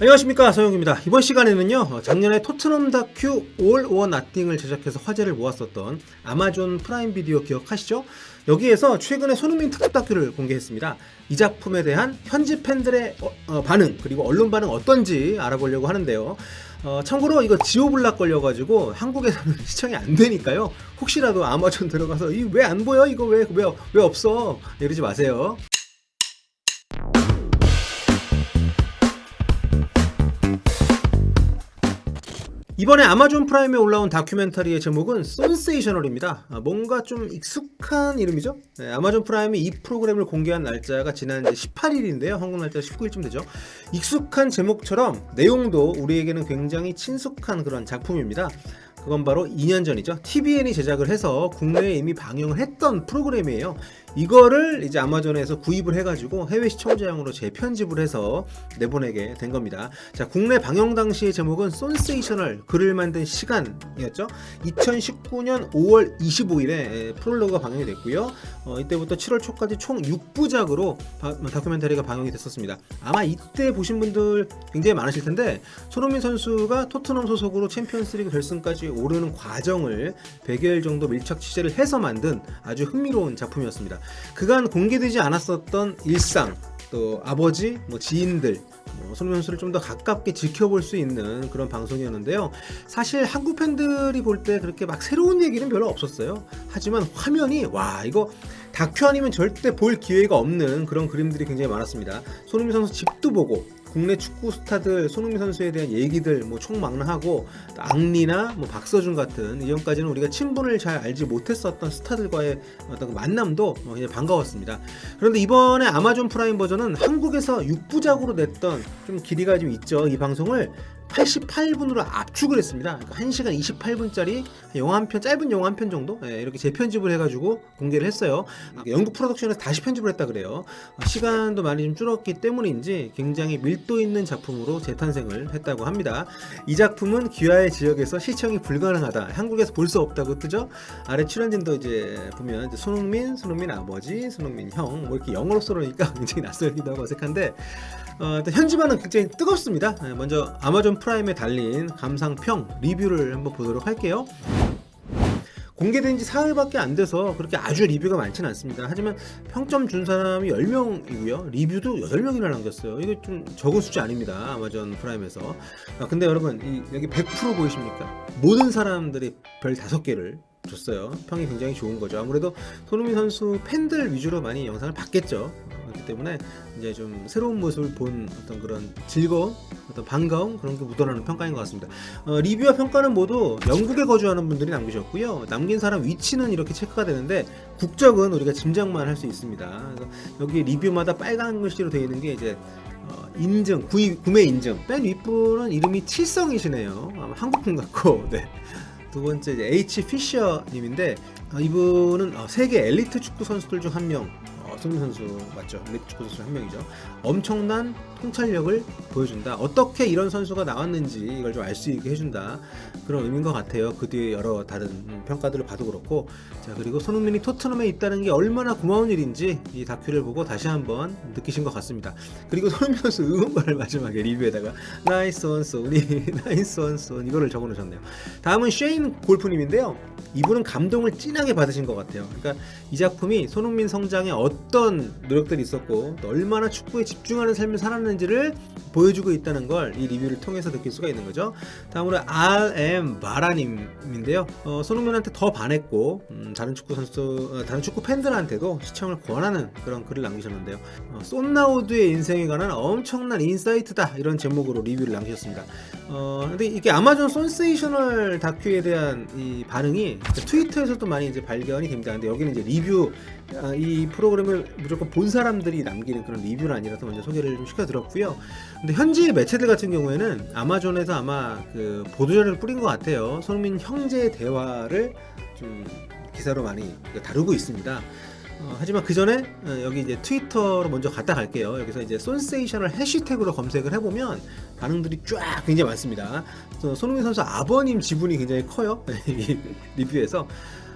안녕하십니까, 서영욱입니다. 이번 시간에는요, 작년에 토트넘 다큐 All or Nothing을 제작해서 화제를 모았었던 아마존 프라임 비디오 기억하시죠? 여기에서 최근에 손흥민 특집 다큐를 공개했습니다. 이 작품에 대한 현지 팬들의 반응, 그리고 언론 반응 어떤지 알아보려고 하는데요. 참고로 이거 지오블락 걸려가지고 한국에서는 시청이 안 되니까요. 혹시라도 아마존 들어가서 이 왜 안 보여? 이거 왜 없어? 이러지 마세요. 이번에 아마존 프라임에 올라온 다큐멘터리의 제목은 센세이셔널입니다. 뭔가 좀 익숙한 이름이죠? 네, 아마존 프라임이 이 프로그램을 공개한 날짜가 지난 18일인데요. 한국 날짜 19일쯤 되죠. 익숙한 제목처럼 내용도 우리에게는 굉장히 친숙한 그런 작품입니다. 그건 바로 2년 전이죠. TVN이 제작을 해서 국내에 이미 방영을 했던 프로그램이에요. 이거를 이제 아마존에서 구입을 해가지고 해외 시청자용으로 재편집을 해서 내보내게 된 겁니다. 자, 국내 방영 당시의 제목은 센세이셔널 글을 만든 시간이었죠. 2019년 5월 25일에 프롤로그가 방영이 됐고요. 이때부터 7월 초까지 총 6부작으로 다큐멘터리가 방영이 됐었습니다. 아마 이때 보신 분들 굉장히 많으실 텐데, 손흥민 선수가 토트넘 소속으로 챔피언스리그 결승까지 오르는 과정을 100여일 정도 밀착 취재를 해서 만든 아주 흥미로운 작품이었습니다. 그간 공개되지 않았었던 일상, 또 아버지, 지인들, 손흥민 선수를 좀 더 가깝게 지켜볼 수 있는 그런 방송이었는데요. 사실 한국 팬들이 볼 때 그렇게 막 새로운 얘기는 별로 없었어요. 하지만 화면이 이거 다큐 아니면 절대 볼 기회가 없는 그런 그림들이 굉장히 많았습니다. 손흥민 선수 집도 보고, 국내 축구 스타들 손흥민 선수에 대한 얘기들 총망라하고, 앙리나 박서준 같은 이전까지는 우리가 친분을 잘 알지 못했었던 스타들과의 어떤 그 만남도 굉장히 반가웠습니다. 그런데 이번에 아마존 프라임 버전은 한국에서 6부작으로 냈던 좀 길이가 좀 있죠. 이 방송을 88분으로 압축을 했습니다. 그러니까 1시간 28분짜리 영화 한 편, 짧은 영화 한 편 정도 이렇게 재편집을 해가지고 공개를 했어요. 영국 프로덕션에서 다시 편집을 했다 그래요. 시간도 많이 좀 줄었기 때문인지 굉장히 밀도 있는 작품으로 재탄생을 했다고 합니다. 이 작품은 귀하의 지역에서 시청이 불가능하다, 한국에서 볼 수 없다고 뜨죠. 아래 출연진도 이제 보면 이제 손흥민 아버지, 손흥민 형, 이렇게 영어로 써놓으니까 굉장히 낯설기도 하고 어색한데, 현지반은 굉장히 뜨겁습니다. 먼저 아마존 프라임에 달린 감상평 리뷰를 한번 보도록 할게요. 공개된 지 사흘밖에 안 돼서 그렇게 아주 리뷰가 많지는 않습니다. 하지만 평점 준 사람이 10명이고요. 리뷰도 8명이나 남겼어요. 이거 좀 적은 숫자 아닙니다. 아마존 프라임에서. 근데 여러분, 여기 100% 보이십니까? 모든 사람들이 별 5개를 줬어요. 평이 굉장히 좋은 거죠. 아무래도 손흥민 선수 팬들 위주로 많이 영상을 봤겠죠. 그렇기 때문에 이제 좀 새로운 모습을 본 어떤 그런 즐거움, 어떤 반가움, 그런 게 묻어나는 평가인 것 같습니다. 리뷰와 평가는 모두 영국에 거주하는 분들이 남기셨고요. 남긴 사람 위치는 이렇게 체크가 되는데 국적은 우리가 짐작만 할 수 있습니다. 그래서 여기 리뷰마다 빨간 글씨로 되어 있는 게 이제 인증, 구매 인증. 맨 윗분은 이름이 칠성이시네요. 아마 한국분 같고, 네. 두 번째 이제 H 피셔 님인데, 이분은 세계 엘리트 축구 선수들 중 한 명, 손흥민 선수 맞죠? 엘리트 축구 선수 한 명이죠. 엄청난 통찰력을 보여준다. 어떻게 이런 선수가 나왔는지 이걸 좀 알 수 있게 해준다, 그런 의미인 것 같아요. 그 뒤에 여러 다른 평가들을 봐도 그렇고. 자, 그리고 손흥민이 토트넘에 있다는 게 얼마나 고마운 일인지 이 다큐를 보고 다시 한번 느끼신 것 같습니다. 그리고 손흥민 선수 응원가를 마지막에 리뷰에다가 나이스 원 소니 나이스 원 소니 이거를 적어놓으셨네요. 다음은 쉐인 골프님인데요. 이분은 감동을 진하게 받으신 것 같아요. 그러니까 이 작품이 손흥민 성장에 어떤 노력들이 있었고, 또 얼마나 축구에 집중하는 삶을 살았는지를 보여주고 있다는 걸 이 리뷰를 통해서 느낄 수가 있는 거죠. 다음으로 RM 바라님인데요. 손흥민한테 더 반했고, 다른 축구 팬들한테도 시청을 권하는 그런 글을 남기셨는데요. 쏜나우드의 인생에 관한 엄청난 인사이트다, 이런 제목으로 리뷰를 남기셨습니다. 근데 이게 아마존 센세이셔널 다큐에 대한 이 반응이 트위터에서도 많이 이제 발견이 됩니다. 근데 여기는 이제 리뷰, 이 프로그램을 무조건 본 사람들이 남기는 그런 리뷰는 아니라서 먼저 소개를 좀 시켜드렸고요. 근데 현지 매체들 같은 경우에는 아마존에서 아마 그 보도자료를 뿌린 것 같아요. 손흥민 형제의 대화를 좀 기사로 많이 다루고 있습니다. 하지만 그 전에 여기 이제 트위터로 먼저 갔다 갈게요. 여기서 이제 센세이셔널 해시태그로 검색을 해보면 반응들이 쫙 굉장히 많습니다. 손흥민 선수 아버님 지분이 굉장히 커요. 이 리뷰에서.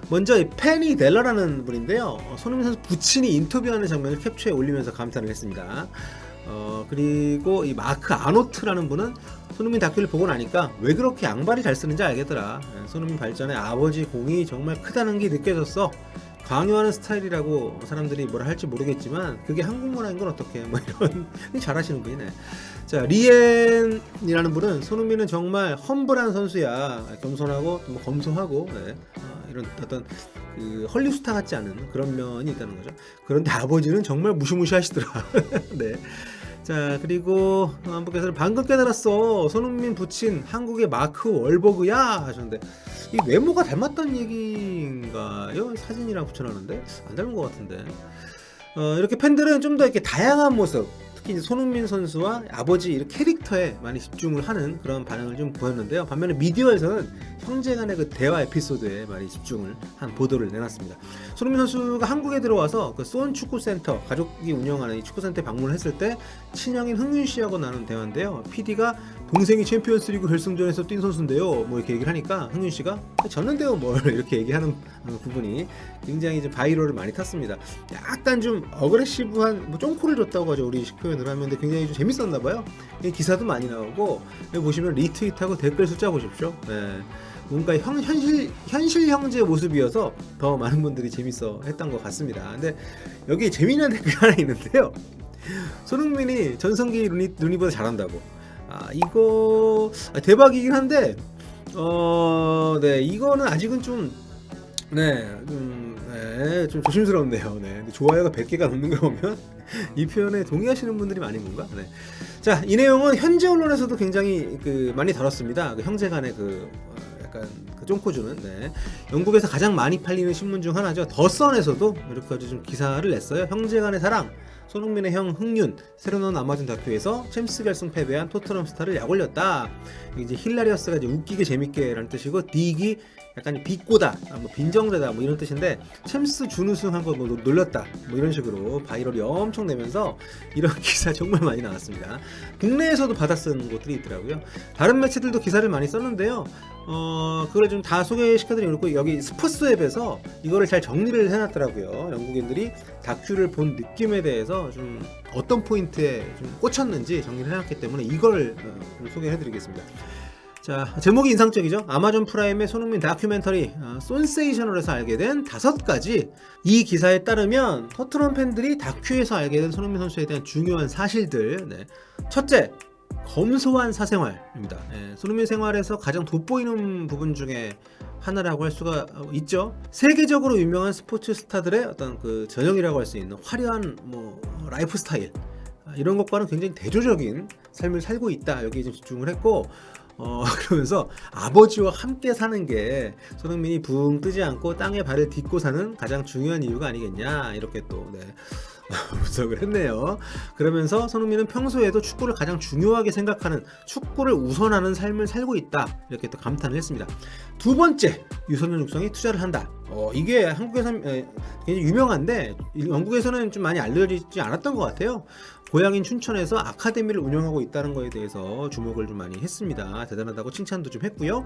먼저 페니 델러라는 분인데요. 손흥민 선수 부친이 인터뷰하는 장면을 캡처해 올리면서 감탄을 했습니다. 그리고 이 마크 아노트라는 분은 손흥민 다큐를 보고 나니까 왜 그렇게 양발을 잘 쓰는지 알겠더라. 손흥민 발전에 아버지 공이 정말 크다는 게 느껴졌어. 강요하는 스타일이라고 사람들이 뭐라 할지 모르겠지만 그게 한국 문화인 건 어떡해, 뭐 이런 잘하시는 분이네. 자, 리엔이라는 분은 손흥민은 정말 험블한 선수야. 겸손하고 뭐 검소하고 이런 어떤 그 헐리우스타 같지 않은 그런 면이 있다는 거죠. 그런데 아버지는 정말 무시무시하시더라. 네. 자, 그리고 한 분께서는 방금 깨달았어. 손흥민 부친 한국의 마크 월버그야 하셨는데 이 외모가 닮았다는 얘기인가요? 사진이랑 붙여놨는데 안 닮은 것 같은데. 이렇게 팬들은 좀 더 이렇게 다양한 모습, 특히 이제 손흥민 선수와 아버지 이렇게 캐릭터에 많이 집중을 하는 그런 반응을 좀 보였는데요. 반면에 미디어에서는 형제간의 그 대화 에피소드에 많이 집중을 한 보도를 내놨습니다. 손흥민 선수가 한국에 들어와서 그 수원 축구센터, 가족이 운영하는 이 축구센터에 방문을 했을 때 친형인 흥윤 씨하고 나눈 대화인데요. PD가 동생이 챔피언스리그 결승전에서 뛴 선수인데요, 뭐 이렇게 얘기를 하니까 흥윤 씨가 졌는데요, 뭘 이렇게 얘기하는 부분이 굉장히 좀 바이럴을 많이 탔습니다. 약간 좀 어그레시브한 뭐 쫑코를 줬다고 하죠, 우리식 표현을 하면. 근데 굉장히 좀 재밌었나 봐요. 기사도 많이 나오고 여기 보시면 리트윗하고 댓글 숫자 보십시오. 네. 뭔가 현실 형제의 모습이어서 더 많은 분들이 재밌어 했던 것 같습니다. 근데 여기 재미난 댓글 하나 있는데요. 손흥민이 전성기 루니보다 잘한다고. 이거 대박이긴 한데 네, 이거는 아직은 좀 좀 조심스럽네요. 네. 좋아요가 100개가 넘는 거 보면 이 표현에 동의하시는 분들이 많은 건가? 네. 자, 이 내용은 현지 언론에서도 굉장히 많이 다뤘습니다. 형제간의 약간 쫑코주는. 네. 영국에서 가장 많이 팔리는 신문 중 하나죠. 더 선에서도 이렇게 아주 좀 기사를 냈어요. 형제간의 사랑. 손흥민의 형 흥윤 새로 나온 아마존 다큐에서 챔스 결승 패배한 토트넘 스타를 약올렸다. 이제 힐라리어스가 이제 웃기게 재밌게라는 뜻이고, 딕이 약간 비꼬다, 뭐 빈정대다, 뭐 이런 뜻인데 챔스 준우승한 거 뭐 놀렸다, 뭐 이런 식으로 바이럴이 엄청 내면서 이런 기사 정말 많이 나왔습니다. 국내에서도 받아 쓴 곳들이 있더라고요. 다른 매체들도 기사를 많이 썼는데요. 그걸 좀 다 소개시켜드리고, 여기 스포츠웹에서 이거를 잘 정리를 해놨더라고요. 영국인들이 다큐를 본 느낌에 대해서 좀 어떤 포인트에 좀 꽂혔는지 정리를 해놨기 때문에 이걸 좀 소개해드리겠습니다. 자, 제목이 인상적이죠. 아마존 프라임의 손흥민 다큐멘터리 쏜세이셔널에서 알게 된 5가지. 이 기사에 따르면 토트넘 팬들이 다큐에서 알게 된 손흥민 선수에 대한 중요한 사실들. 네. 첫째, 검소한 사생활입니다. 손흥민 생활에서 가장 돋보이는 부분 중에 하나라고 할 수가 있죠. 세계적으로 유명한 스포츠 스타들의 어떤 그 전형이라고 할 수 있는 화려한 뭐 라이프 스타일, 이런 것과는 굉장히 대조적인 삶을 살고 있다. 여기에 좀 집중을 했고, 그러면서 아버지와 함께 사는 게 손흥민이 붕 뜨지 않고 땅에 발을 딛고 사는 가장 중요한 이유가 아니겠냐, 이렇게 또 분석을 했네요. 그러면서 손흥민은 평소에도 축구를 가장 중요하게 생각하는, 축구를 우선하는 삶을 살고 있다, 이렇게 또 감탄을 했습니다. 두 번째, 유소년 육성에 투자를 한다. 이게 한국에서는 굉장히 유명한데 영국에서는 좀 많이 알려지지 않았던 것 같아요. 고향인 춘천에서 아카데미를 운영하고 있다는 거에 대해서 주목을 좀 많이 했습니다. 대단하다고 칭찬도 좀 했고요.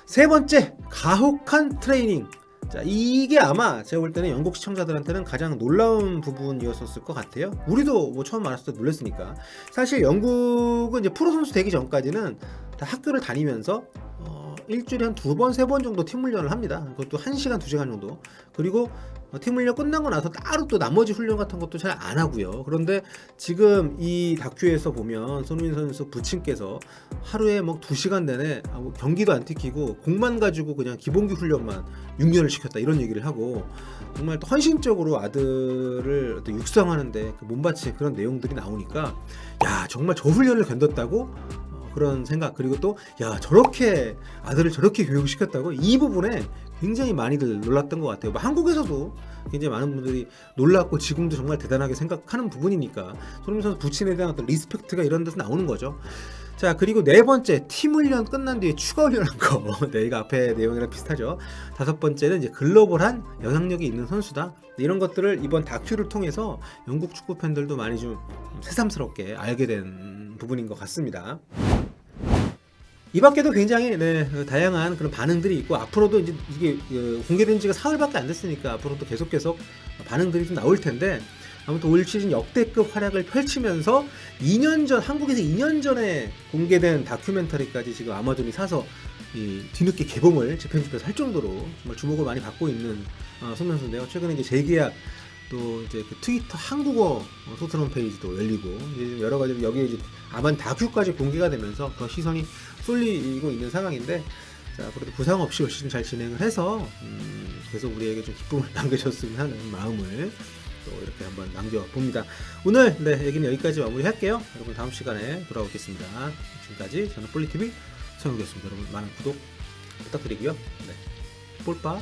세 번째, 가혹한 트레이닝. 자, 이게 아마 제가 볼 때는 영국 시청자들한테는 가장 놀라운 부분이었을 것 같아요. 우리도 뭐 처음 알았을 때 놀랐으니까. 사실 영국은 이제 프로 선수 되기 전까지는 다 학교를 다니면서 일주일에 한 2번, 3번 정도 팀 훈련을 합니다. 그것도 1시간, 2시간 정도. 그리고 팀 훈련 끝나고 나서 따로 또 나머지 훈련 같은 것도 잘 안 하고요. 그런데 지금 이 다큐에서 보면 손흥민 선수 부친께서 하루에 뭐 2시간 내내 경기도 안 뛰키고 공만 가지고 그냥 기본기 훈련만 6년을 시켰다, 이런 얘기를 하고, 정말 또 헌신적으로 아들을 또 육성하는데 몸바친 그런 내용들이 나오니까, 야, 정말 저 훈련을 견뎠다고 그런 생각, 그리고 또 야, 저렇게 아들을 저렇게 교육을 시켰다고, 이 부분에 굉장히 많이들 놀랐던 것 같아요. 뭐 한국에서도 굉장히 많은 분들이 놀랐고 지금도 정말 대단하게 생각하는 부분이니까 손흥민 선수 부친에 대한 어떤 리스펙트가 이런 데서 나오는 거죠. 자, 그리고 네 번째, 팀 훈련 끝난 뒤에 추가 훈련한 거. 네, 이거 앞에 내용이랑 비슷하죠. 다섯 번째는 이제 글로벌한 영향력이 있는 선수다. 이런 것들을 이번 다큐를 통해서 영국 축구 팬들도 많이 좀 새삼스럽게 알게 된 부분인 것 같습니다. 이 밖에도 굉장히 다양한 그런 반응들이 있고, 앞으로도 이제 이게 공개된 지가 사흘밖에 안 됐으니까 앞으로도 계속 반응들이 좀 나올 텐데, 아무튼 올 시즌 역대급 활약을 펼치면서 2년 전 한국에서 2년 전에 공개된 다큐멘터리까지 지금 아마존이 사서 이 뒤늦게 개봉을 재편집해서 할 정도로 정말 주목을 많이 받고 있는 손 선수인데요. 최근에 이제 재계약 또 이제 그 트위터 한국어 소통 홈페이지도 열리고 이제 여러 가지 여기에 이제 아만 다큐까지 공개가 되면서 더 시선이 쏠리고 있는 상황인데, 자 그래도 부상 없이 올 시즌 잘 진행을 해서 계속 우리에게 좀 기쁨을 남겨줬으면 하는 마음을 또 이렇게 한번 남겨봅니다. 오늘 얘기는 여기까지 마무리할게요. 여러분 다음 시간에 돌아오겠습니다. 지금까지 저는 폴리TV 성욱이었습니다. 여러분 많은 구독 부탁드리고요. 네, 폴빠.